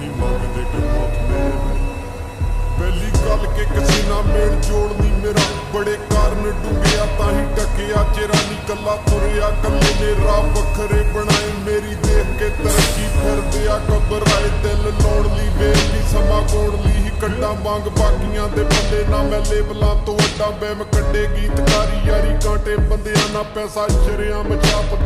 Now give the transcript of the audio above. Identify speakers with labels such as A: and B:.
A: नहीं मांगते कि मौत मेरे में। पहली गल के किसी ना मेल जोड़ नहीं मेरा, बड़े कारण डूंगिया ताही टकिया चेरा नहीं कला तुरिया कले ने राह वखरे बनाए मेरी देख के तरक्की फिर दिया घबराए दिल लाउण ली वेल ली समा कोण ली ही कड्डा मांग बाकियां दे बंदे ना मैं लेबलां तो अड्डा बैम कड्डे गीतकारी यारी कांटे बंदियां ना पैसा शरियां मचाप